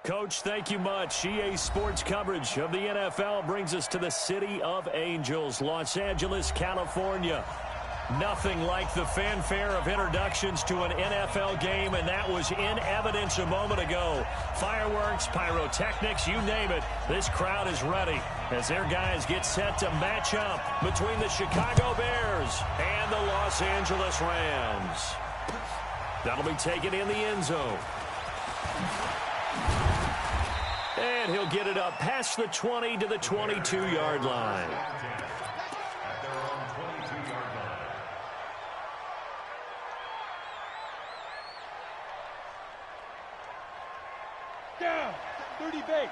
Coach, thank you much. EA Sports coverage of the NFL brings us to the City of Angels, Los Angeles, California. Nothing like the fanfare of introductions to an NFL game, and that was in evidence a moment ago. Fireworks, pyrotechnics, you name it. This crowd is ready as their guys get set to match up between the Chicago Bears and the Los Angeles Rams. That'll be taken in the end zone. And he'll get it up past the 20 to the 22-yard line. Down, 30 base.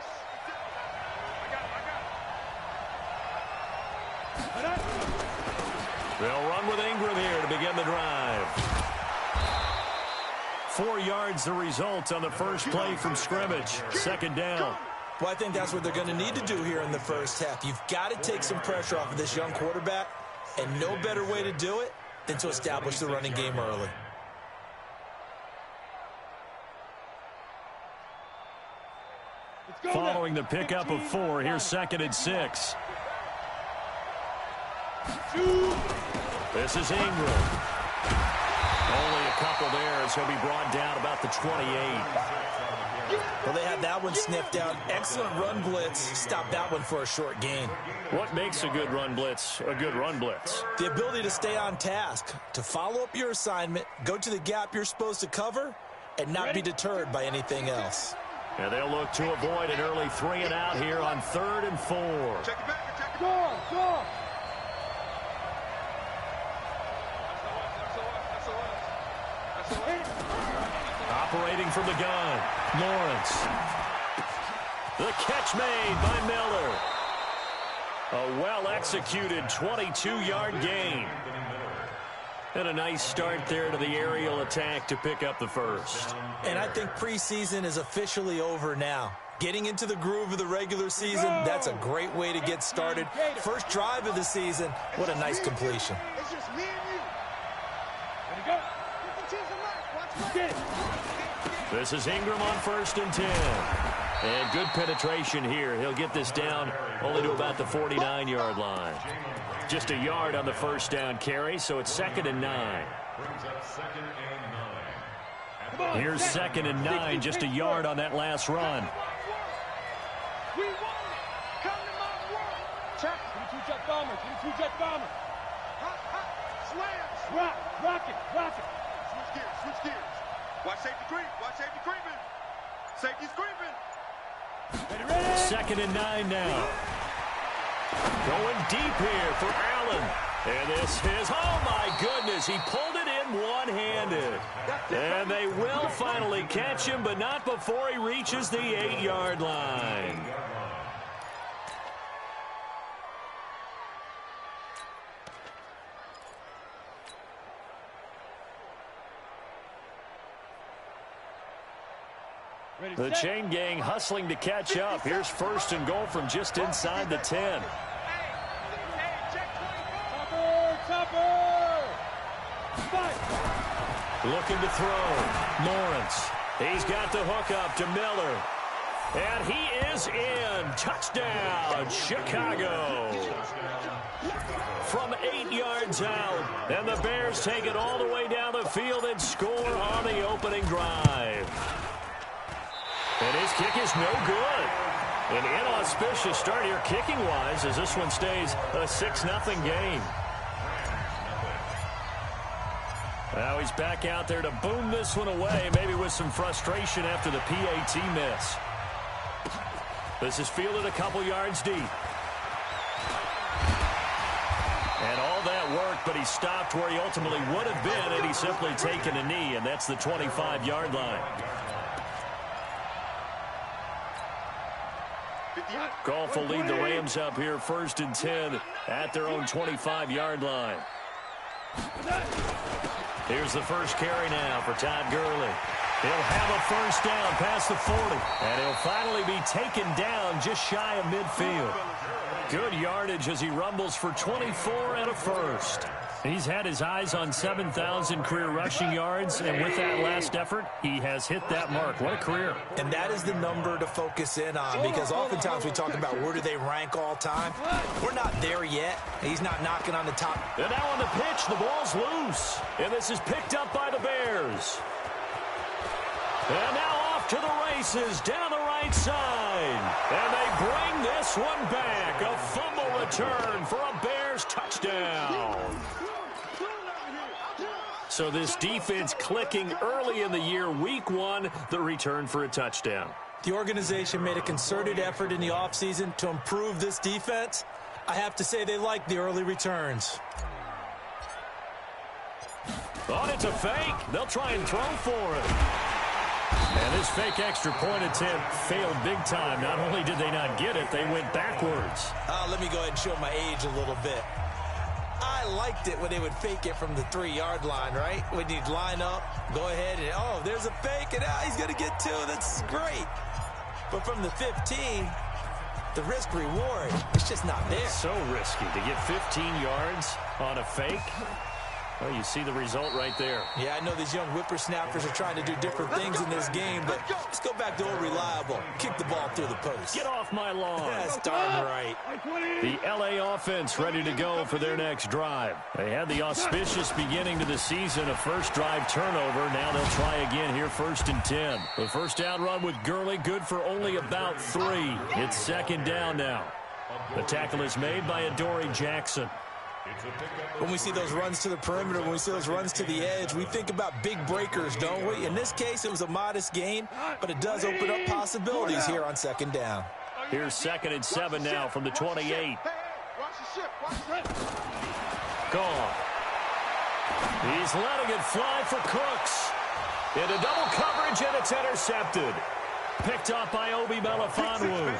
I got it. They'll run with Ingram here to begin the drive. 4 yards the result on the first play from scrimmage. Second down. Well, I think that's what they're going to need to do here in the first half. You've got to take some pressure off of this young quarterback, and no better way to do it than to establish the running game early. Following the pickup of 4, here's 2nd and 6. This is Ingram. Only a couple there as he'll be brought down about the 28. Well, they had that one sniffed out. Excellent run blitz. Stop that one for a short gain. What makes a good run blitz a good run blitz? The ability to stay on task, to follow up your assignment, go to the gap you're supposed to cover, and not be deterred by anything else. And they'll look to avoid an early 3 and out here on 3rd and 4. Check it back, check it back. Go. Operating from the gun, Lawrence. The catch made by Miller. A well-executed 22-yard gain. And a nice start there to the aerial attack to pick up the first. And I think preseason is officially over now. Getting into the groove of the regular season, that's a great way to get started. First drive of the season, what a nice completion. It's just me and you. Ready to go. This is Ingram on 1st and 10. And good penetration here. He'll get this down only to about the 49-yard line. Just a yard on the first down carry, so it's 2nd and 9. Here's 2nd and 9, just a yard on that last run. We want it. Come to my world. Check. 22 jet bomber. 22 jet bomber. Hot, hot. Slams. Rock it. Switch gears. Watch safety creep. Creeping. Safety's creeping. Ready. 2nd and 9 now. Going deep here for Allen. And this is, oh my goodness, he pulled it in one-handed. And they will finally catch him, but not before he reaches the 8-yard line. The chain gang hustling to catch up. Here's 1st and goal from just inside the 10. Looking to throw. Lawrence. He's got the hook up to Miller. And he is in. Touchdown, Chicago. From 8 yards out. And the Bears take it all the way down the field and score on the opening drive. And his kick is no good. An inauspicious start here kicking-wise as this one stays a 6-0 game. Now he's back out there to boom this one away, maybe with some frustration after the PAT miss. This is fielded a couple yards deep. And all that work, but he stopped where he ultimately would have been, and he's simply taken a knee, and that's the 25-yard line. Goff will lead the Rams up here 1st and 10 at their own 25-yard line. Here's the first carry now for Todd Gurley. He'll have a first down past the 40. And he'll finally be taken down just shy of midfield. Good yardage as he rumbles for 24 and a first. He's had his eyes on 7,000 career rushing yards, and with that last effort, he has hit that mark. What a career. And that is the number to focus in on, because oftentimes we talk about where do they rank all time. We're not there yet. He's not knocking on the top. And now on the pitch, the ball's loose. And this is picked up by the Bears. And now off to the races down the right side. And they bring this one back. A fumble return for a Bears touchdown. So this defense clicking early in the year. Week 1, the return for a touchdown. The organization made a concerted effort in the offseason to improve this defense. I have to say they like the early returns. Oh, it's a fake. They'll try and throw for him. And this fake extra point attempt failed big time. Not only did they not get it, they went backwards. Let me go ahead and show my age a little bit. I liked it when they would fake it from the 3-yard line, right? When you'd line up, go ahead, and, oh, there's a fake, and he's going to get 2. That's great. But from the 15, the risk-reward, it's just not there. So risky to get 15 yards on a fake. Well, you see the result right there. Yeah, I know these young whippersnappers are trying to do different things in this game, but let's go back to old reliable. Kick the ball through the post. Get off my lawn. That's darn right. The LA offense ready to go for their next drive. They had the auspicious beginning to the season, a first drive turnover. Now they'll try again here, 1st and 10. The first down run with Gurley, good for only about 3. It's 2nd down now. The tackle is made by Adoree Jackson. When we see those runs to the perimeter, when we see those runs to the edge, we think about big breakers, don't we? In this case, it was a modest gain, but it does open up possibilities here on 2nd down. Here's 2nd and 7 now from the 28. Gone. He's letting it fly for Cooks. Into double coverage, and it's intercepted. Picked up by Obi Melifonwu.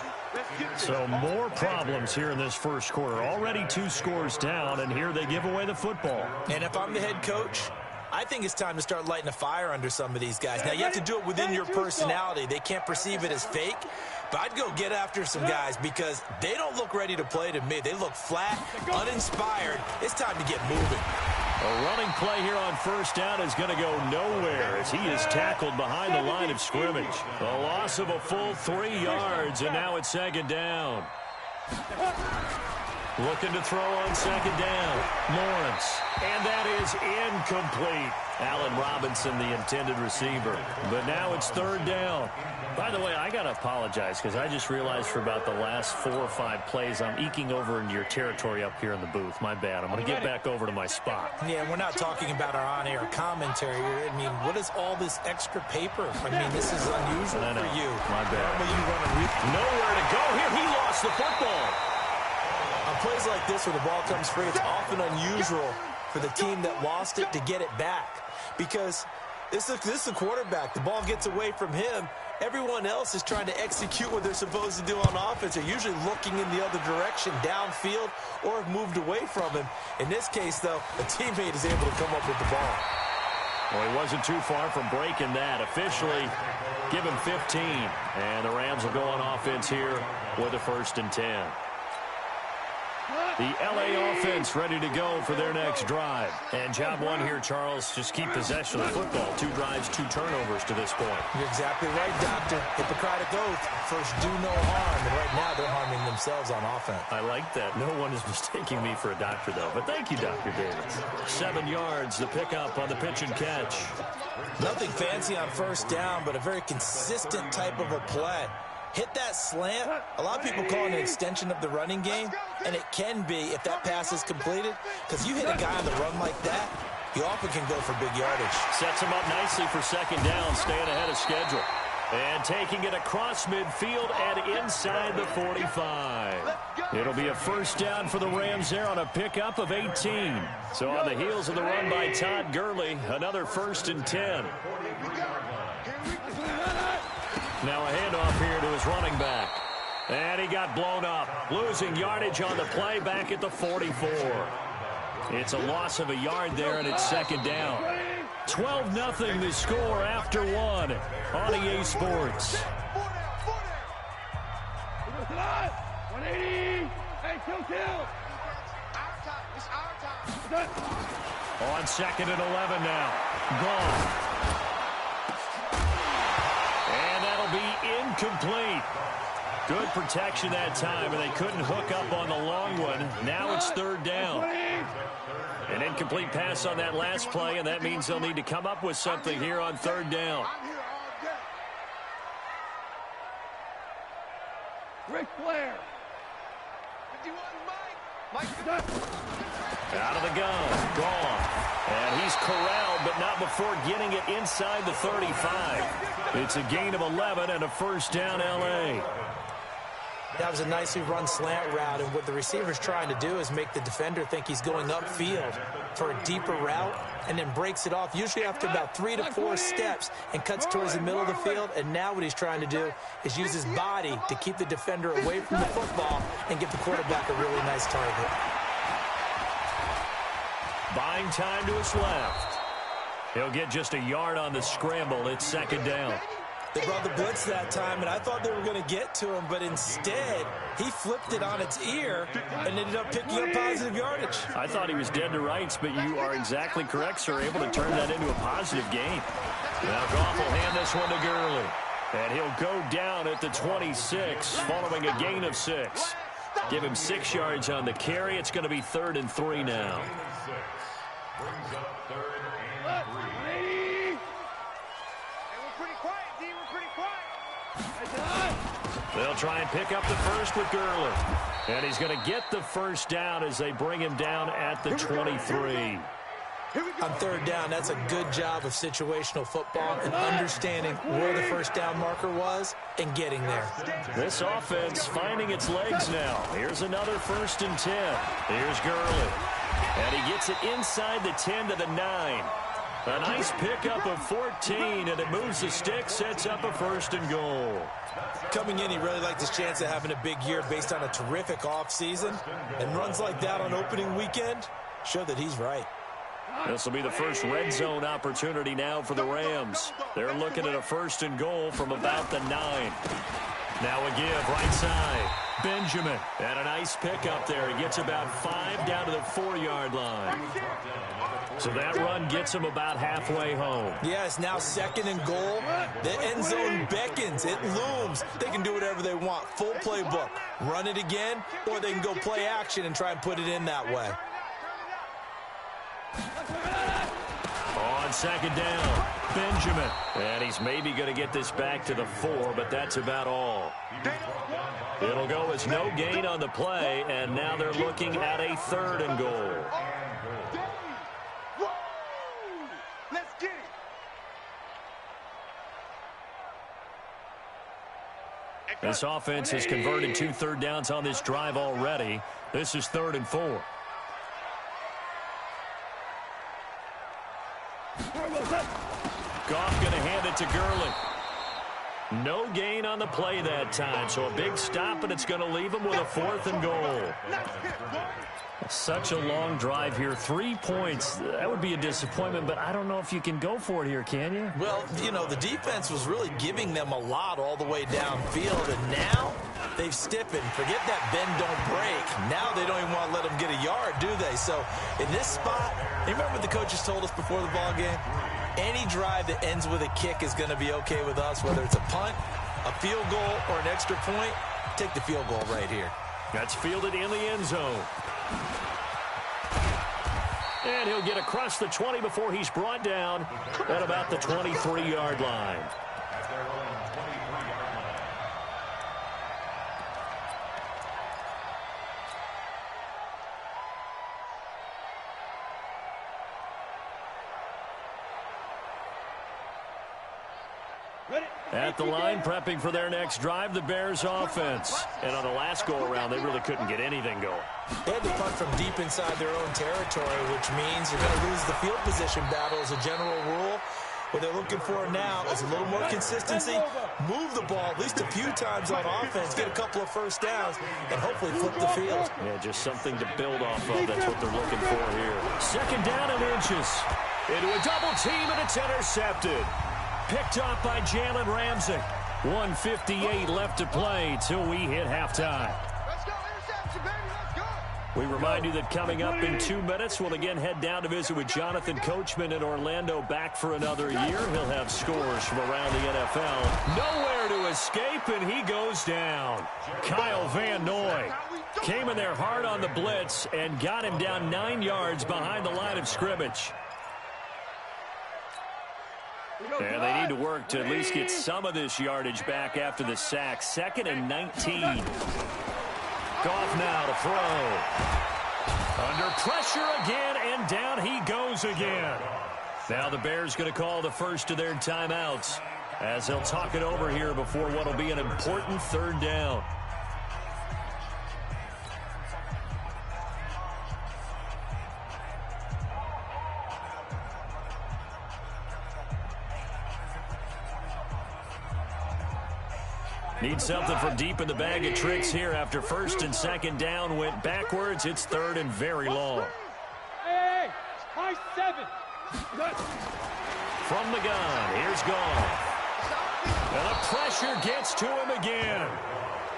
So more problems here in this first quarter. Already 2 scores down, and here they give away the football. And if I'm the head coach, I think it's time to start lighting a fire under some of these guys. Now, you have to do it within your personality. They can't perceive it as fake. But I'd go get after some guys because they don't look ready to play to me. They look flat, uninspired. It's time to get moving. A running play here on 1st down is going to go nowhere as he is tackled behind the line of scrimmage. A loss of a full 3 yards, and now it's 2nd down. Looking to throw on 2nd down. Lawrence. And that is incomplete. Allen Robinson, the intended receiver. But now it's 3rd down. By the way, I got to apologize because I just realized for about the last 4 or 5 plays, I'm eking over into your territory up here in the booth. My bad. I'm going to get back over to my spot. Yeah, we're not talking about our on-air commentary. I mean, what is all this extra paper? I mean, this is unusual for you. My bad. You run a nowhere to go here. He lost the football. On plays like this where the ball comes free, it's often unusual for the team that lost it to get it back. Because this is a quarterback. The ball gets away from him. Everyone else is trying to execute what they're supposed to do on offense. They're usually looking in the other direction, downfield, or have moved away from him. In this case, though, a teammate is able to come up with the ball. Well, he wasn't too far from breaking that. Officially, give him 15. And the Rams will go on offense here with a 1st and 10. The LA offense ready to go for their next drive. And job 1 here, Charles, just keep possession of the football. 2 drives, 2 turnovers to this point. You're exactly right, Doctor. Hippocratic oath. First, do no harm. And right now, they're harming themselves on offense. I like that. No one is mistaking me for a doctor, though. But thank you, Dr. Davis. 7 yards, the pickup on the pitch and catch. Nothing fancy on 1st down, but a very consistent type of a play. Hit that slant. A lot of people call it an extension of the running game, and it can be if that pass is completed, because you hit a guy on the run like that, he often can go for big yardage. Sets him up nicely for 2nd down, staying ahead of schedule. And taking it across midfield and inside the 45. It'll be a 1st down for the Rams there on a pickup of 18. So on the heels of the run by Todd Gurley, another 1st and 10. Now a handoff here to his running back. And he got blown up. Losing yardage on the play back at the 44. It's a loss of a yard there, and it's 2nd down. 12-0 the score after 1 on EA Sports. 180. Hey, kill. It's our time. On 2nd and 11 now. Gone. And that'll be incomplete. Good protection that time, and they couldn't hook up on the long one. Now it's 3rd down. An incomplete pass on that last play, and that means they'll need to come up with something here on 3rd down. Ric Flair. Out of the gun. Gone. And he's corralled, but not before getting it inside the 35. It's a gain of 11 and a 1st down, L.A. That was a nicely run slant route, and what the receiver's trying to do is make the defender think he's going upfield for a deeper route, and then breaks it off, usually after about 3 to 4 steps, and cuts towards the middle of the field. And now what he's trying to do is use his body to keep the defender away from the football and give the quarterback a really nice target. Buying time to his left. He'll get just a yard on the scramble. It's 2nd down. They brought the blitz that time, and I thought they were going to get to him, but instead, he flipped it on its ear and ended up picking up positive yardage. I thought he was dead to rights, but you are exactly correct, sir. Able to turn that into a positive gain. Now Goff will hand this one to Gurley. And he'll go down at the 26, following a gain of 6. Give him 6 yards on the carry. It's going to be 3rd and 3 now. They'll try and pick up the first with Gurley. And he's going to get the 1st down as they bring him down at the 23. On 3rd down, that's a good job of situational football and understanding where the 1st down marker was and getting there. This offense finding its legs now. Here's another 1st and 10. Here's Gurley. And he gets it inside the 10 to the 9. A nice pickup of 14, and it moves the stick, sets up a 1st and goal. Coming in, he really liked his chance of having a big year based on a terrific offseason. And runs like that on opening weekend show that he's right. This will be the first red zone opportunity now for the Rams. They're looking at a 1st and goal from about the 9. Now a give right side. Benjamin. And a nice pickup there. He gets about 5 down to the 4-yard line. So that run gets him about halfway home. Yeah, it's now 2nd and goal. The end zone beckons. It looms. They can do whatever they want. Full playbook. Run it again, or they can go play action and try and put it in that way. On 2nd down, Benjamin. And he's maybe going to get this back to the 4, but that's about all. It'll go as no gain on the play, and now they're looking at a 3rd and goal. Let's get it. This offense has converted 2 3rd downs on this drive already. This is 3rd and 4. Goff going to hand it to Gurley. No gain on the play that time, so a big stop, and it's going to leave him with a 4th and goal. Such a long drive here. 3 points. That would be a disappointment, but I don't know if you can go for it here, can you? Well, you know, the defense was really giving them a lot all the way downfield, and now they've stiffened. Forget that bend, don't break. Now they don't even want to let them get a yard, do they? So in this spot, you remember what the coaches told us before the ball game? Any drive that ends with a kick is going to be okay with us, whether it's a punt, a field goal, or an extra point. Take the field goal right here. That's fielded in the end zone. And he'll get across the 20 before he's brought down at about the 23-yard line. At the line, prepping for their next drive, the Bears offense. And on the last go-around, they really couldn't get anything going. They had to punt from deep inside their own territory, which means you're going to lose the field position battle as a general rule. What they're looking for now is a little more consistency, move the ball at least a few times on offense, get a couple of 1st downs, and hopefully flip the field. Yeah, just something to build off of. That's what they're looking for here. 2nd down and inches. Into a double team, and it's intercepted. Picked off by Jalen Ramsey. 1:58 left to play till we hit halftime. Let's go, interception, baby, let's go. We remind you that coming up in 2 minutes, we'll again head down to visit with Jonathan Coachman in Orlando, back for another year. He'll have scores from around the NFL. Nowhere to escape, and he goes down. Kyle Van Noy came in there hard on the blitz and got him down 9 yards behind the line of scrimmage. And they need to work to at least get some of this yardage back after the sack. 2nd and 19. Goff now to throw. Under pressure again, and down he goes again. Now the Bears going to call the first of their timeouts as they'll talk it over here before what will be an important 3rd down. Need something from deep in the bag of tricks here after 1st and 2nd down went backwards. It's 3rd and very long. Hey, high 7. From the gun, here's Goff. And the pressure gets to him again.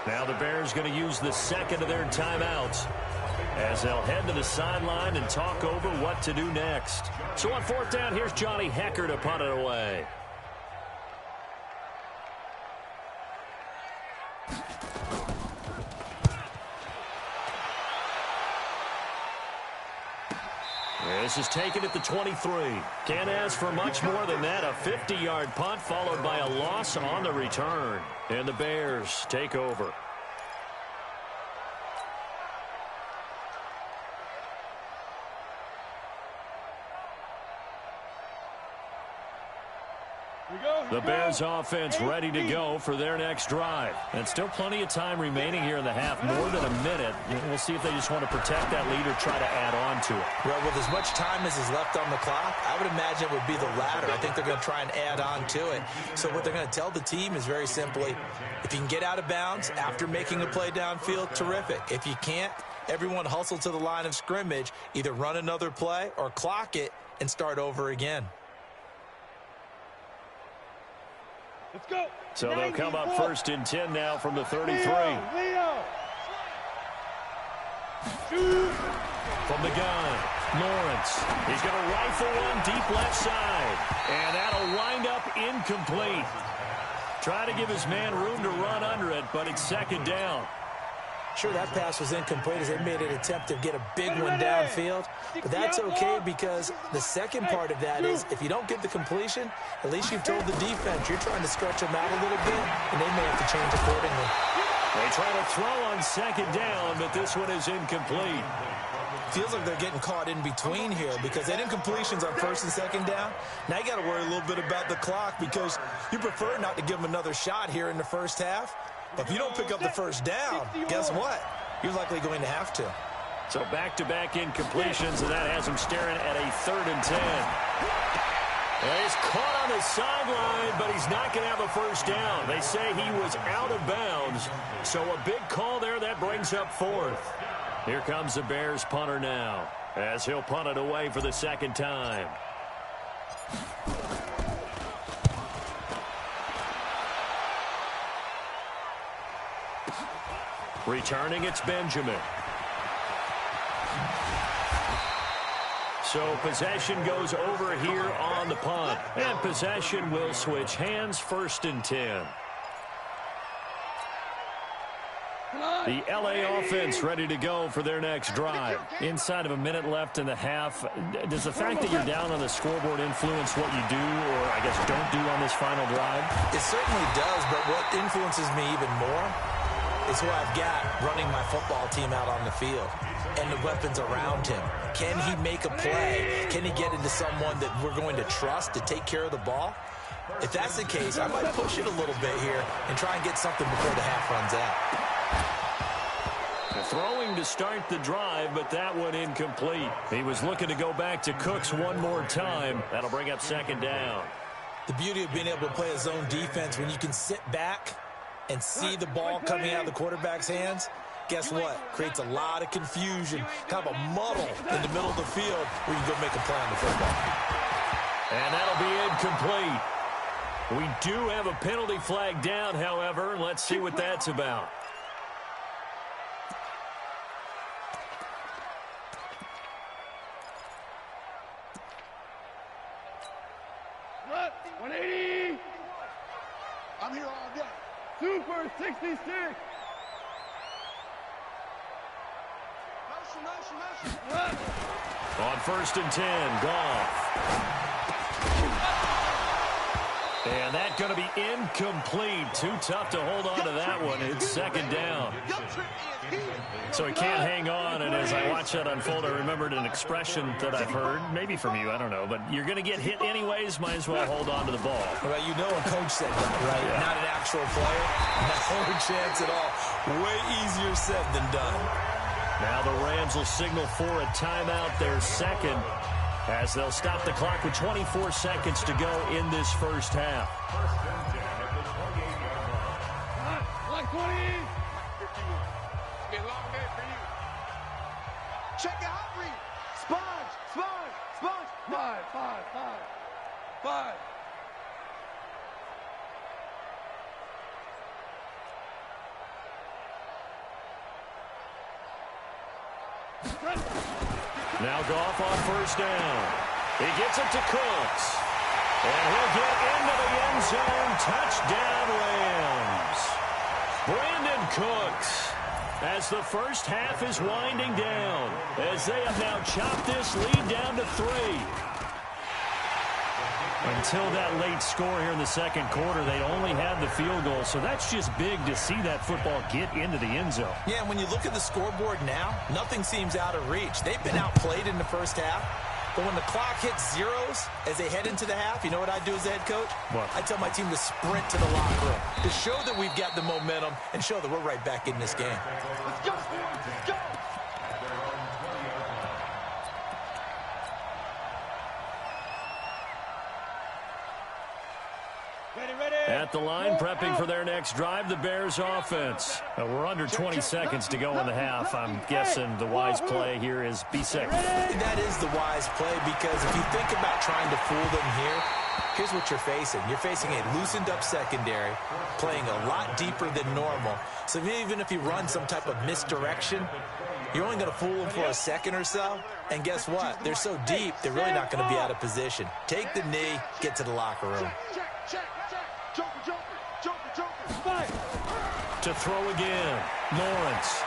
Now the Bears going to use the 2nd of their timeouts as they'll head to the sideline and talk over what to do next. So on 4th down, here's Johnny Hecker to punt it away. This is taken at the 23. Can't ask for much more than that. A 50-yard punt followed by a loss on the return. And the Bears take over. The Bears offense ready to go for their next drive. And still plenty of time remaining here in the half, more than a minute. We'll see if they just want to protect that lead or try to add on to it. Well, with as much time as is left on the clock, I would imagine it would be the latter. I think they're going to try and add on to it. So what they're going to tell the team is very simply, if you can get out of bounds after making a play downfield, terrific. If you can't, everyone hustle to the line of scrimmage, either run another play or clock it and start over again. Let's go. So they'll come up 1st and 10 now from the 33. Leo. From the gun, Lawrence. He's going to rifle one deep left side. And that'll wind up incomplete. Try to give his man room to run under it, but it's 2nd down. Sure, that pass was incomplete as they made an attempt to get a big one downfield. But that's okay because the second part of that is if you don't get the completion, at least you've told the defense you're trying to stretch them out a little bit, and they may have to change accordingly. They try to throw on 2nd down, but this one is incomplete. Feels like they're getting caught in between here because they had incompletions on 1st and 2nd down. Now you got to worry a little bit about the clock because you prefer not to give them another shot here in the first half. But if you don't pick up the 1st down, guess what? You're likely going to have to. So back-to-back incompletions, and that has him staring at a 3rd and 10. And he's caught on the sideline, but he's not going to have a 1st down. They say he was out of bounds. So a big call there that brings up 4th. Here comes the Bears punter now as he'll punt it away for the 2nd time. Returning, it's Benjamin. So possession goes over here on the punt. And possession will switch hands, 1st and 10. The LA offense ready to go for their next drive. Inside of a minute left in the half, does the fact that you're down on the scoreboard influence what you do or, I guess, don't do on this final drive? It certainly does, but what influences me even more is who I've got running my football team out on the field and the weapons around him. Can he make a play? Can he get into someone that we're going to trust to take care of the ball? If that's the case, I might push it a little bit here and try and get something before the half runs out. Throwing to start the drive, but that one incomplete. He was looking to go back to Cooks one more time. That'll bring up 2nd down. The beauty of being able to play a zone defense when you can sit back and see the ball coming out of the quarterback's hands, guess what? Creates a lot of confusion, kind of a muddle in the middle of the field where you can go make a play on the football. And that'll be incomplete. We do have a penalty flag down, however. Let's see what that's about. 180. I'm here all day. Super 66. Motion. On 1st and 10, Goff. And that's going to be incomplete. Too tough to hold on to that one. It's 2nd down. So he can't hang on, and as I watch that unfold, I remembered an expression that I've heard, maybe from you, I don't know, but you're going to get hit anyways, might as well hold on to the ball. Well, you know a coach said that, right? Yeah. Not an actual player. No chance at all. Way easier said than done. Now the Rams will signal for a timeout, their second, as they'll stop the clock with 24 seconds to go in this first half. Like 20. It's been a long day for you. Check your hot read. Sponge. 5. Now Goff on 1st down. He gets it to Cooks. And he'll get into the end zone. Touchdown, Rams. Brandon Cooks, as the first half is winding down, as they have now chopped this lead down to 3. Until that late score here in the second quarter, they only had the field goal, so that's just big to see that football get into the end zone. Yeah, and when you look at the scoreboard now, nothing seems out of reach. They've been outplayed in the first half, but when the clock hits zeros as they head into the half, you know what I do as the head coach? What? I tell my team to sprint to the locker room to show that we've got the momentum and show that we're right back in this game. Let's go. Let's go. At the line, prepping for their next drive, the Bears offense. We're under 20 seconds to go in the half. I'm guessing the wise play here is be safe. That is the wise play, because if you think about trying to fool them here, here's what you're facing. You're facing a loosened up secondary, playing a lot deeper than normal. So even if you run some type of misdirection, you're only going to fool them for a second or so. And guess what? They're so deep, they're really not going to be out of position. Take the knee, get to the locker room. To throw again, Lawrence.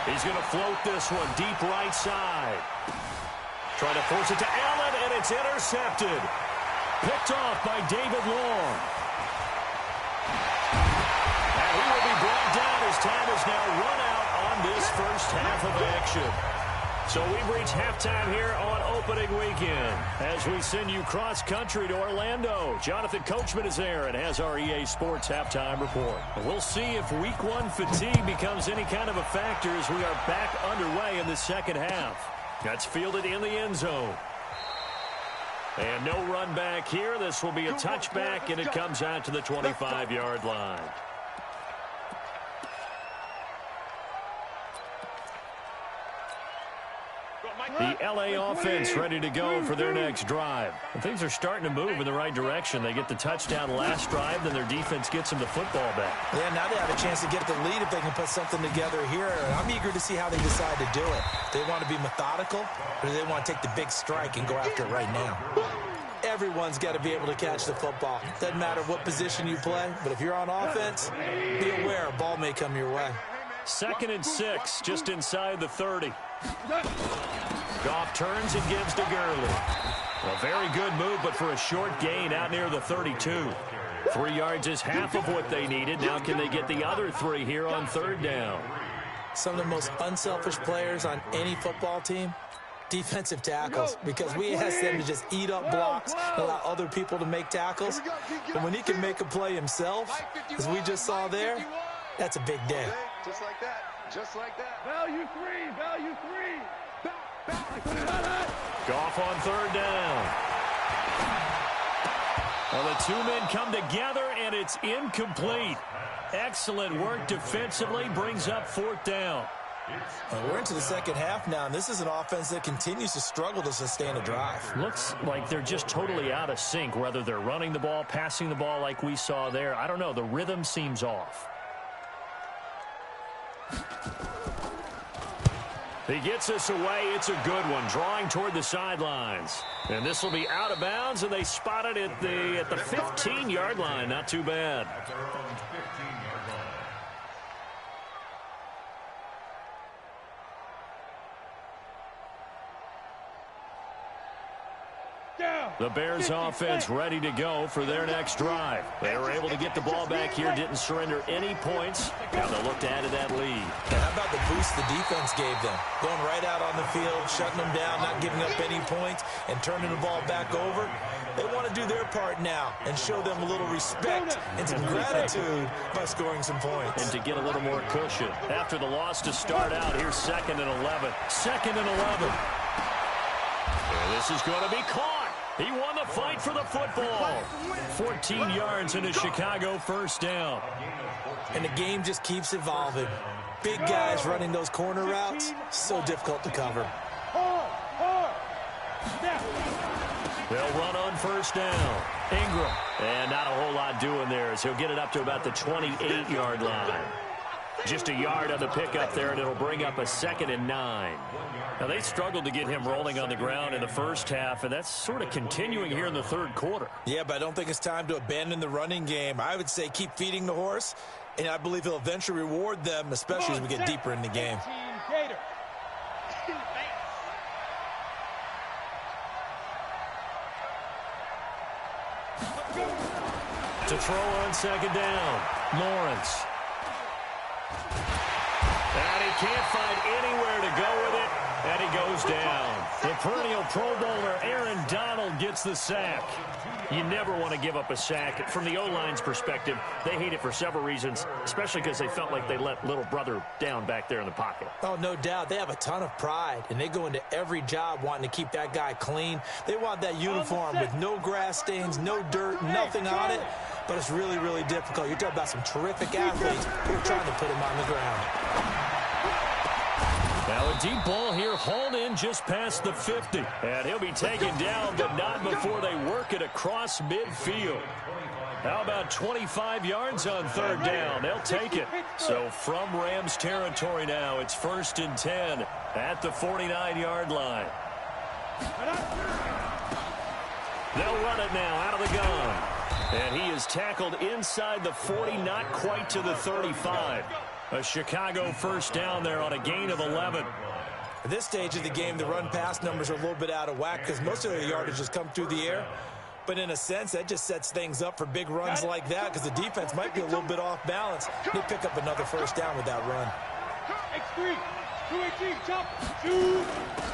He's going to float this one deep right side. Trying to force it to Allen, and it's intercepted. Picked off by David Long. And he will be brought down as time is now run out on this first half of action. So we've reached halftime here on opening weekend as we send you cross-country to Orlando. Jonathan Coachman is there and has our EA Sports halftime report. We'll see if week 1 fatigue becomes any kind of a factor as we are back underway in the second half. That's fielded in the end zone. And no run back here. This will be a touchback, and it comes out to the 25-yard line. The LA offense ready to go for their next drive. And things are starting to move in the right direction. They get the touchdown last drive, then their defense gets them the football back. Yeah, now they have a chance to get the lead if they can put something together here. I'm eager to see how they decide to do it. Do they want to be methodical, or do they want to take the big strike and go after it right now? Everyone's got to be able to catch the football. Doesn't matter what position you play, but if you're on offense, be aware a ball may come your way. 2nd and 6, just inside the 30. Goff turns and gives to Gurley. A very good move, but for a short gain out near the 32. 3 yards is half of what they needed. Now can they get the other 3 here on 3rd down? Some of the most unselfish players on any football team, defensive tackles, because we ask them to just eat up blocks and allow other people to make tackles. But when he can make a play himself, as we just saw there, that's a big day. Just like that. Just like that. Value 3. Value 3. Goff on 3rd down. Well, the two men come together, and it's incomplete. Excellent work defensively, brings up 4th down. We're into the second half now, and this is an offense that continues to struggle to sustain a drive. Looks like they're just totally out of sync, whether they're running the ball, passing the ball like we saw there. I don't know. The rhythm seems off. He gets us away. It's a good one, drawing toward the sidelines. And this will be out of bounds, and they spot it at the 15-yard line. Not too bad. The Bears offense ready to go for their next drive. They were able to get the ball back here, didn't surrender any points. Now they'll look to add to that lead. And how about the boost the defense gave them? Going right out on the field, shutting them down, not giving up any points, and turning the ball back over. They want to do their part now and show them a little respect and some gratitude by scoring some points. And to get a little more cushion. After the loss to start out, here's 2nd and 11. 2nd and 11. And this is going to be caught. He won the fight for the football. 14 yards and a Chicago first down. And the game just keeps evolving. Big guys running those corner routes, so difficult to cover. They'll run on first down. Ingram. And not a whole lot doing there as he'll get it up to about the 28-yard line. Just a yard on the pickup there, and it'll bring up a 2nd and 9. Now, they struggled to get him rolling on the ground in the first half, and that's sort of continuing here in the third quarter. Yeah, but I don't think it's time to abandon the running game. I would say keep feeding the horse, and I believe he'll eventually reward them, especially as we get deeper in the game. To throw on 2nd down, Lawrence. And he can't find anywhere to go with it, and he goes down. The perennial Pro Bowler Aaron Donald gets the sack. You never want to give up a sack. From the O-line's perspective, they hate it for several reasons, especially because they felt like they let little brother down back there in the pocket. Oh, no doubt. They have a ton of pride, and they go into every job wanting to keep that guy clean. They want that uniform with no grass stains, no dirt, nothing on it. But it's really, really difficult. You're talking about some terrific athletes who are trying to put him on the ground. Now a deep ball here, hauled in just past the 50. And he'll be taken down, but not before they work it across midfield. How about 25 yards on 3rd down? They'll take it. So from Rams territory now, it's 1st and 10 at the 49-yard line. They'll run it now out of the gun. And he is tackled inside the 40, not quite to the 35. A Chicago first down there on a gain of 11. At this stage of the game, the run-pass numbers are a little bit out of whack because most of their yardage has come through the air. But in a sense, that just sets things up for big runs like that because the defense might be a little bit off balance. They pick up another first down with that run.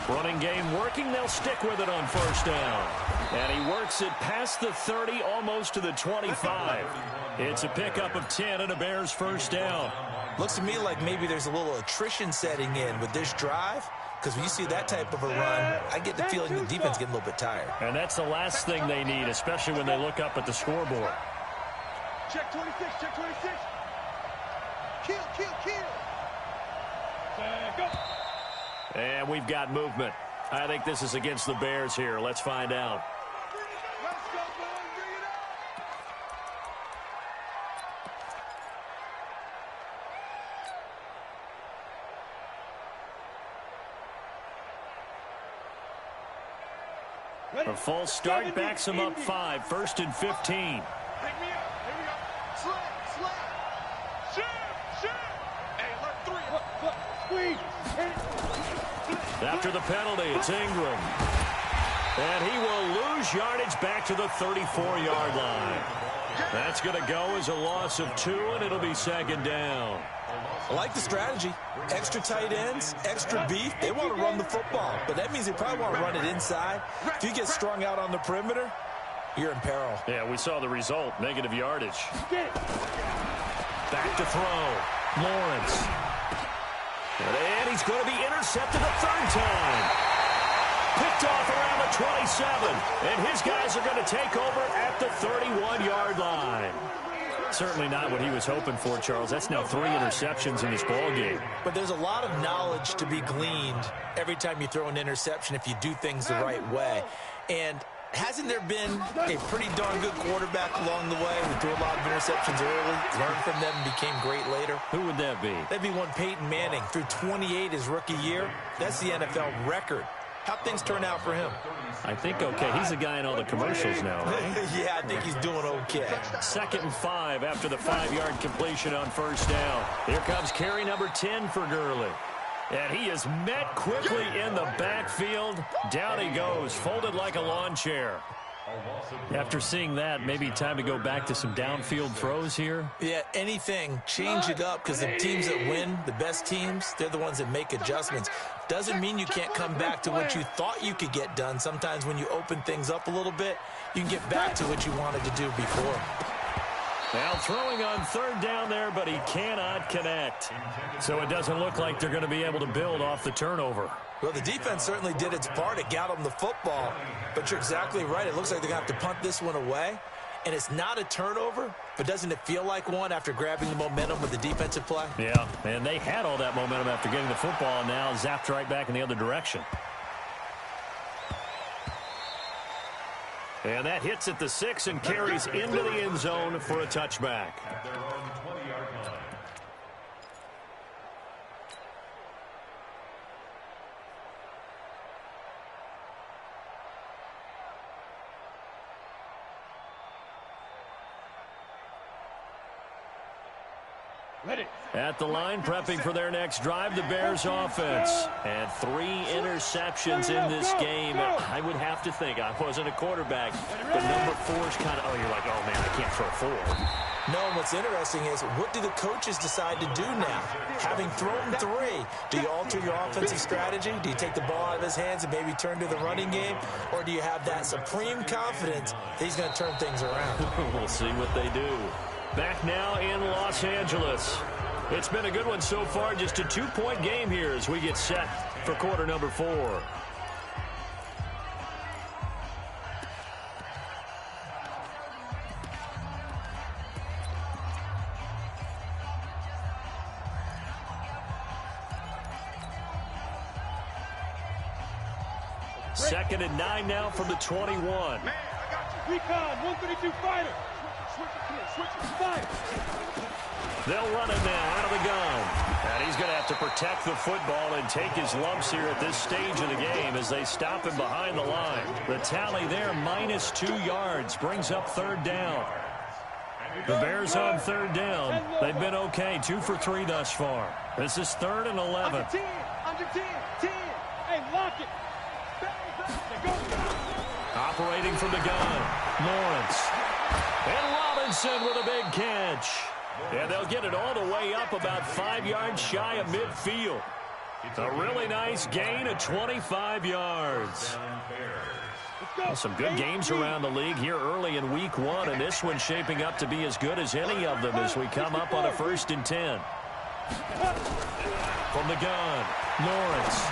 Running game working. They'll stick with it on first down. And he works it past the 30, almost to the 25. It's a pickup of 10 and a Bears first down. Looks to me like maybe there's a little attrition setting in with this drive. Because when you see that type of a run, I get the feeling the defense getting a little bit tired. And that's the last thing they need, especially when they look up at the scoreboard. Check 26, check 26. Kill. Go. And we've got movement. I think this is against the Bears here. Let's find out. Let's go, boys. Bring it up. A false start backs him up 5, 1st and 15. Pick me up. Here we go. Slap. Shoot. Hey, look, 3. Squeeze. After the penalty, it's Ingram. And he will lose yardage back to the 34-yard line. That's going to go as a loss of 2, and it'll be 2nd down. I like the strategy. Extra tight ends, extra beef. They want to run the football, but that means they probably want to run it inside. If you get strung out on the perimeter, you're in peril. Yeah, we saw the result, negative yardage. Back to throw. Lawrence. And he's going to be intercepted a 3rd time. Picked off around the 27. And his guys are going to take over at the 31-yard line. Certainly not what he was hoping for, Charles. That's now 3 interceptions in this ball game. But there's a lot of knowledge to be gleaned every time you throw an interception if you do things the right way. And hasn't there been a pretty darn good quarterback along the way who threw a lot of interceptions early, learned from them, and became great later? Who would that be? That'd be one Peyton Manning. Threw 28 his rookie year. That's the NFL record. How'd things turn out for him? I think okay. He's the guy in all the commercials now, right? Yeah, I think he's doing okay. 2nd and 5 after the 5-yard completion on first down. Here comes carry number 10 for Gurley. And he is met quickly in the backfield. Down he goes, folded like a lawn chair. After seeing that, maybe time to go back to some downfield throws here. Yeah, anything. Change it up, because the teams that win, the best teams, they're the ones that make adjustments. Doesn't mean you can't come back to what you thought you could get done. Sometimes when you open things up a little bit, you can get back to what you wanted to do before. Now throwing on 3rd down there, but he cannot connect. So it doesn't look like they're going to be able to build off the turnover. Well, the defense certainly did its part. It got them the football. But you're exactly right. It looks like they're going to have to punt this one away. And it's not a turnover, but doesn't it feel like one after grabbing the momentum with the defensive play? Yeah, and they had all that momentum after getting the football, and now zapped right back in the other direction. And that hits at the 6 and carries into the end zone for a touchback. At the line, prepping for their next drive, the Bears offense. And 3 interceptions in this game. I would have to think, I wasn't a quarterback, but number 4's kind of, you're like, oh, man, I can't throw 4. No, and what's interesting is, what do the coaches decide to do now? Having thrown 3, do you alter your offensive strategy? Do you take the ball out of his hands and maybe turn to the running game? Or do you have that supreme confidence that he's going to turn things around? We'll see what they do. Back now in Los Angeles. It's been a good one so far. Just a 2-point game here as we get set for quarter number 4. Second and 9 now from the 21. Man, I got you. Recon, 132 fighter. Switch it, fire. They'll run it now out of the gun. And he's going to have to protect the football and take his lumps here at this stage of the game as they stop him behind the line. The tally there, -2 yards, brings up 3rd down. The Bears on 3rd down. They've been okay, 2 for 3 thus far. This is 3rd and 11. Under 10. Hey, lock it. Operating from the gun, Lawrence. And Robinson with a big catch. And they'll get it all the way up about 5 yards shy of midfield. A really nice gain of 25 yards. Well, some good games around the league here early in week 1, and this one's shaping up to be as good as any of them as we come up on a 1st and 10. From the gun, Lawrence.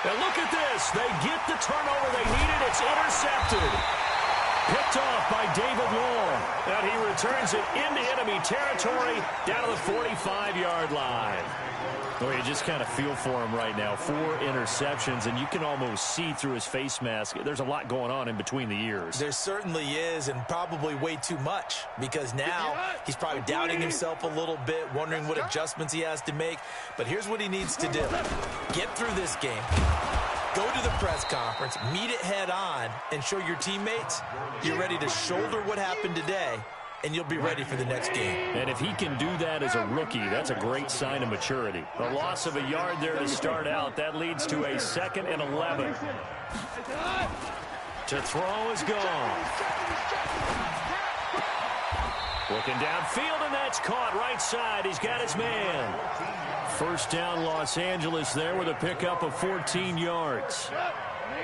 And look at this. They get the turnover they needed. It's intercepted. Picked off by David Long. And he returns it into enemy territory down to the 45-yard line. Well, you just kind of feel for him right now. 4 interceptions, and you can almost see through his face mask. There's a lot going on in between the ears. There certainly is, and probably way too much, because now he's probably doubting himself a little bit, wondering what adjustments he has to make. But here's what he needs to do. Get through this game. Go to the press conference, meet it head on, and show your teammates you're ready to shoulder what happened today, and you'll be ready for the next game. And if he can do that as a rookie, that's a great sign of maturity. The loss of a yard there to start out, that leads to a 2nd and 11. To throw is gone. Looking downfield, and that's caught right side. He's got his man. 1st down, Los Angeles there with a pickup of 14 yards.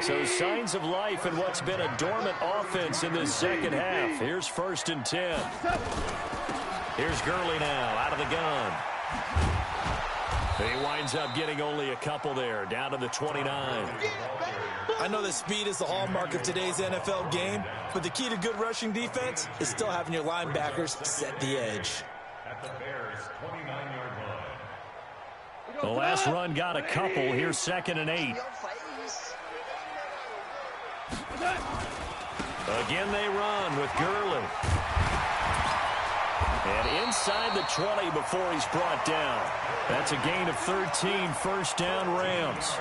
So signs of life in what's been a dormant offense in this 2nd half. Here's 1st and 10. Here's Gurley now out of the gun. He winds up getting only a couple there, down to the 29. I know that speed is the hallmark of today's NFL game, but the key to good rushing defense is still having your linebackers set the edge. At the Bears' 29-yard line. The last run got a couple. Here's 2nd and 8. Again they run with Gurley. And inside the 20 before he's brought down. That's a gain of 13, first down Rams.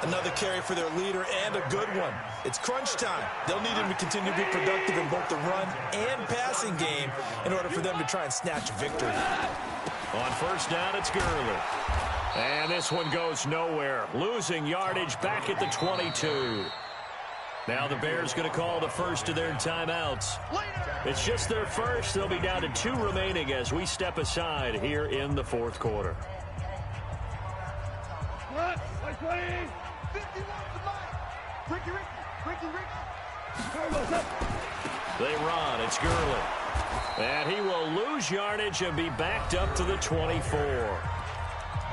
Another carry for their leader and a good one. It's crunch time. They'll need him to continue to be productive in both the run and passing game in order for them to try and snatch a victory. On first down, it's Gurley. And this one goes nowhere. Losing yardage back at the 22. Now the Bears going to call the first of their timeouts. It's just their first. They'll be down to 2 remaining as we step aside here in the fourth quarter. They run. It's Gurley. And he will lose yardage and be backed up to the 24.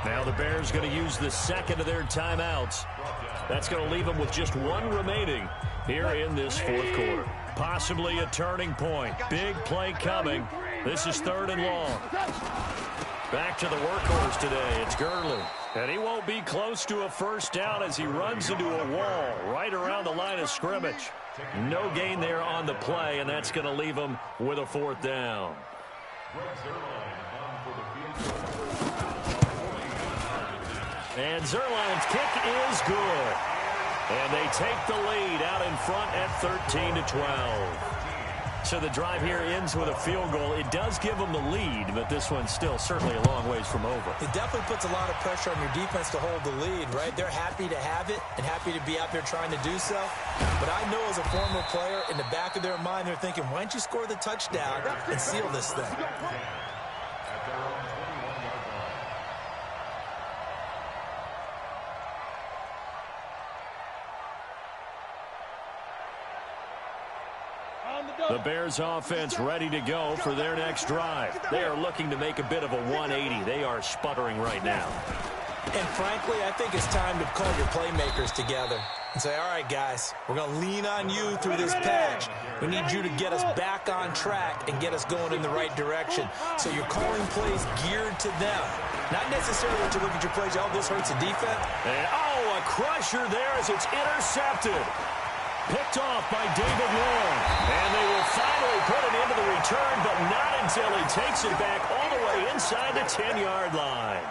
Now the Bears going to use the second of their timeouts. That's going to leave them with just 1 remaining here in this fourth quarter. Possibly a turning point. Big play coming. This is 3rd and long. Back to the workhorse today. It's Gurley. And he won't be close to a first down as he runs into a wall right around the line of scrimmage. No gain there on the play, and that's going to leave him with a 4th down. And Zerline's kick is good. And they take the lead out in front at 13-12. So the drive here ends with a field goal. It does give them the lead, but this one's still certainly a long ways from over. It definitely puts a lot of pressure on your defense to hold the lead, right? They're happy to have it and happy to be out there trying to do so. But I know as a former player, in the back of their mind, they're thinking, why don't you score the touchdown and seal this thing? The Bears offense ready to go for their next drive. They are looking to make a bit of a 180. They are sputtering right now. And frankly, I think it's time to call your playmakers together and say, all right, guys, we're going to lean on you through this patch. We need you to get us back on track and get us going in the right direction. So you're calling plays geared to them. Not necessarily to look at your plays, oh, this hurts the defense. And, a crusher there as it's intercepted. Picked off by David Long. And they will finally put it into the return, but not until he takes it back all the way inside the 10-yard line.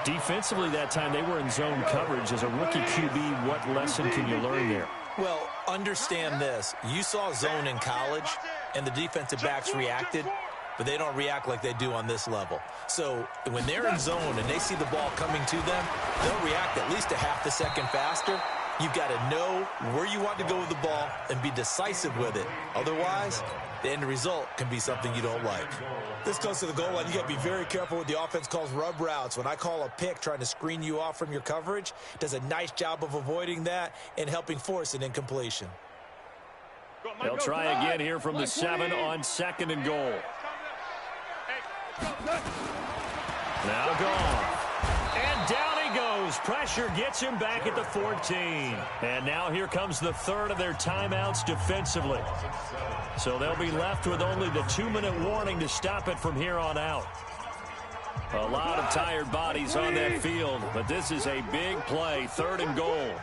Defensively that time, they were in zone coverage. As a rookie QB, what lesson can you learn there? Well, understand this. You saw zone in college, and the defensive backs reacted, but they don't react like they do on this level. So when they're in zone and they see the ball coming to them, they'll react at least a half a second faster. You've got to know where you want to go with the ball and be decisive with it. Otherwise, the end result can be something you don't like. This goes to the goal line. You got to be very careful what the offense calls rub routes. When I call a pick trying to screen you off from your coverage, does a nice job of avoiding that and helping force an incompletion. They'll try again here from the 7 on 2nd and goal. Now gone. And down he goes. Pressure gets him back at the 14. And now here comes the 3rd of their timeouts defensively. So they'll be left with only the 2-minute warning to stop it from here on out. A lot of tired bodies on that field, but this is a big play. 3rd and goal.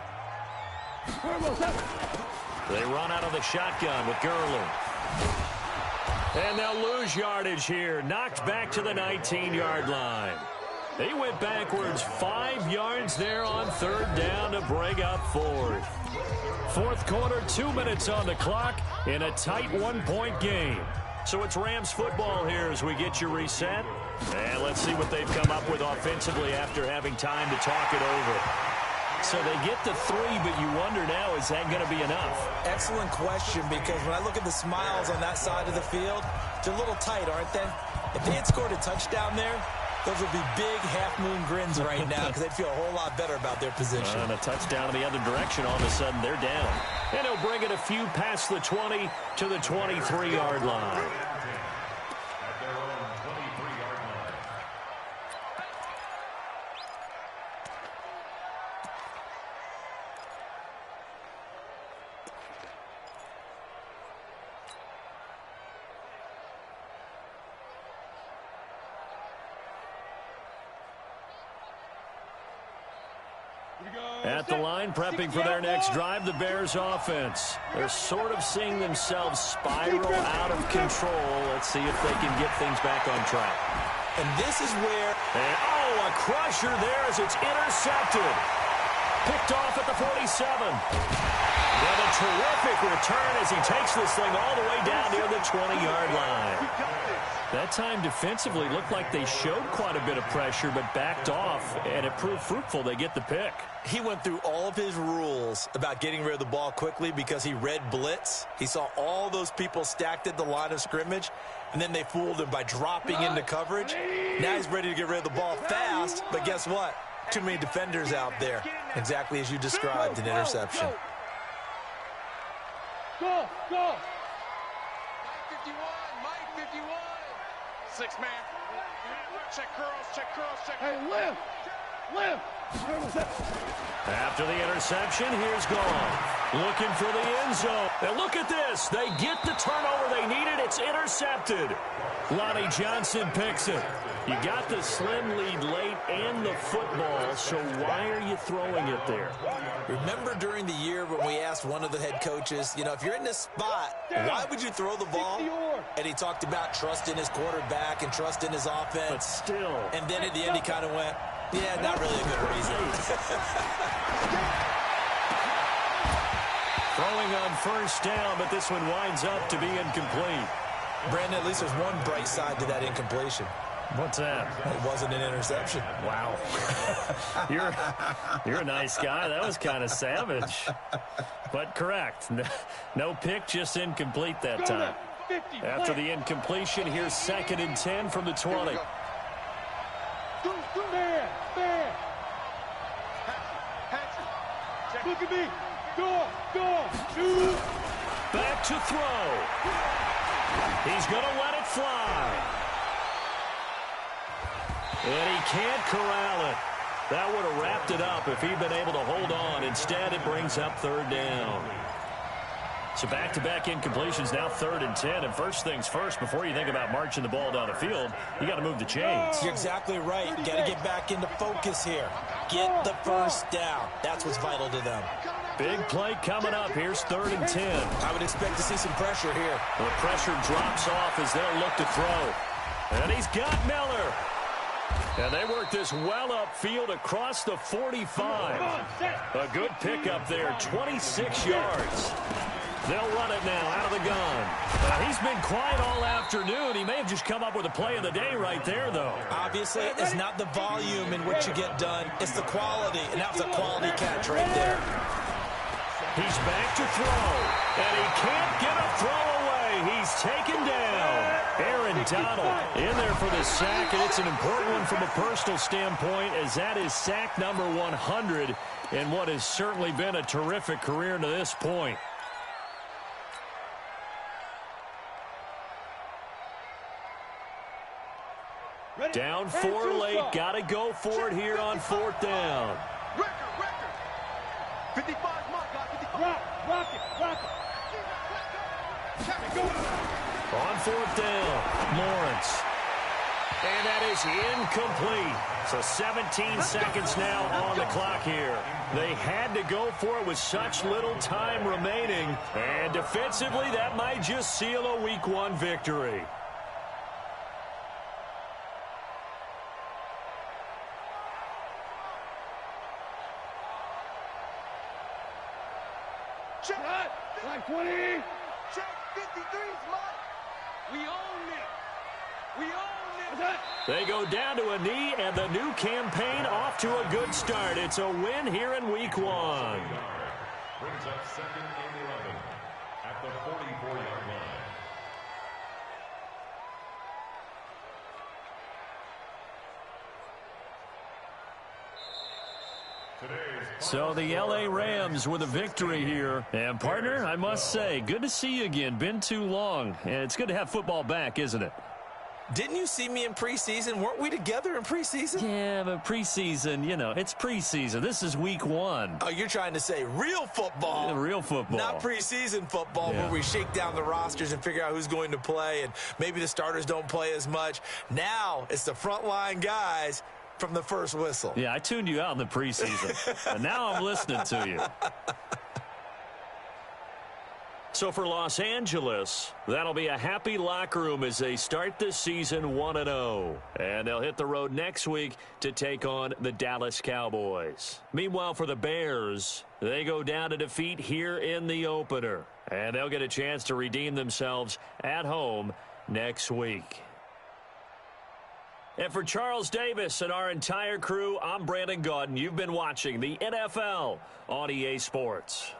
They run out of the shotgun with Gurley. And they'll lose yardage here. Knocked back to the 19-yard line. They went backwards 5 yards there on 3rd down to bring up 4th. Fourth quarter, 2 minutes on the clock in a tight 1-point game. So it's Rams football here as we get you reset. And let's see what they've come up with offensively after having time to talk it over. So they get the 3, but you wonder now, is that going to be enough? Excellent question, because when I look at the smiles on that side of the field, they're a little tight, aren't they? If they had scored a touchdown there, those would be big half-moon grins right now because they'd feel a whole lot better about their position. And a touchdown in the other direction, all of a sudden they're down. And he'll bring it a few past the 20 to the 23-yard line. At the line, prepping for their next drive, the Bears offense. They're sort of seeing themselves spiral out of control. Let's see if they can get things back on track. And this is where... a crusher there as it's intercepted. Picked off at the 47. With a terrific return as he takes this thing all the way down near the 20-yard line. That time defensively looked like they showed quite a bit of pressure but backed off, and it proved fruitful. They get the pick. He went through all of his rules about getting rid of the ball quickly because he read blitz. He saw all those people stacked at the line of scrimmage, and then they fooled him by dropping into coverage. Now he's ready to get rid of the ball fast, but guess what? Too many defenders out there. Exactly as you described, an interception. Go! Mike 51! Mike 51! 6-man. Check curls. Hey, lift! After the interception, here's Gone. Looking for the end zone. And look at this. They get the turnover they needed. It's intercepted. Lonnie Johnson picks it. You got the slim lead late and the football, so why are you throwing it there? Remember during the year when we asked one of the head coaches, if you're in this spot, why would you throw the ball? And he talked about trust in his quarterback and trust in his offense. But still. And then at the end he kind of went, yeah, not really a good reason. Throwing on first down, but this one winds up to be incomplete. Brandon, at least there's one bright side to that incompletion. What's that? It wasn't an interception. Wow. You're a nice guy. That was kind of savage. But correct. No pick, just incomplete that time. After the incompletion, here's 2nd and 10 from the 20. Look at me. Go. Back to throw. He's going to let it fly. And he can't corral it. That would have wrapped it up if he'd been able to hold on. Instead, it brings up 3rd down. So back-to-back incompletions, now 3rd and 10. And first things first, before you think about marching the ball down the field, you got to move the chains. You're exactly right. You got to get back into focus here. Get the first down. That's what's vital to them. Big play coming up. Here's 3rd and 10. I would expect to see some pressure here. The pressure drops off as they'll look to throw. And he's got Miller. And they work this well upfield across the 45. A good pickup there, 26 yards. They'll run it now out of the gun. He's been quiet all afternoon. He may have just come up with a play of the day right there, though. Obviously, it's not the volume in which you get done. It's the quality, and that was a quality catch right there. He's back to throw, and he can't get a throw away. He's taken down. Aaron Donald in there for the sack, and it's an important one from a personal standpoint, as that is sack number 100 in what has certainly been a terrific career to this point. Down 4 late, got to go for it here on 4th down. Record. 55 mark, guys. 55. Rock it. On 4th down, Lawrence. And that is incomplete. So 17 seconds now on the clock here. They had to go for it with such little time remaining. And defensively, that might just seal a Week 1 victory. Check. Line 20. Check 53's Mike. We own it. They go down to a knee, and the new campaign off to a good start. It's a win here in Week 1. Brings up 2nd and 11 at the 44-yard line. So the L.A. Rams with a victory here. And, partner, I must say, good to see you again. Been too long. And it's good to have football back, isn't it? Didn't you see me in preseason? Weren't we together in preseason? Yeah, but preseason, it's preseason. This is Week 1. Oh, you're trying to say real football. Real football. Not preseason football where we shake down the rosters and figure out who's going to play, and maybe the starters don't play as much. Now it's the frontline guys from the first whistle. Yeah, I tuned you out in the preseason, and now I'm listening to you. So for Los Angeles, that'll be a happy locker room as they start this season 1-0. And they'll hit the road next week to take on the Dallas Cowboys. Meanwhile, for the Bears, they go down to defeat here in the opener. And they'll get a chance to redeem themselves at home next week. And for Charles Davis and our entire crew, I'm Brandon Gaudin. You've been watching the NFL on EA Sports.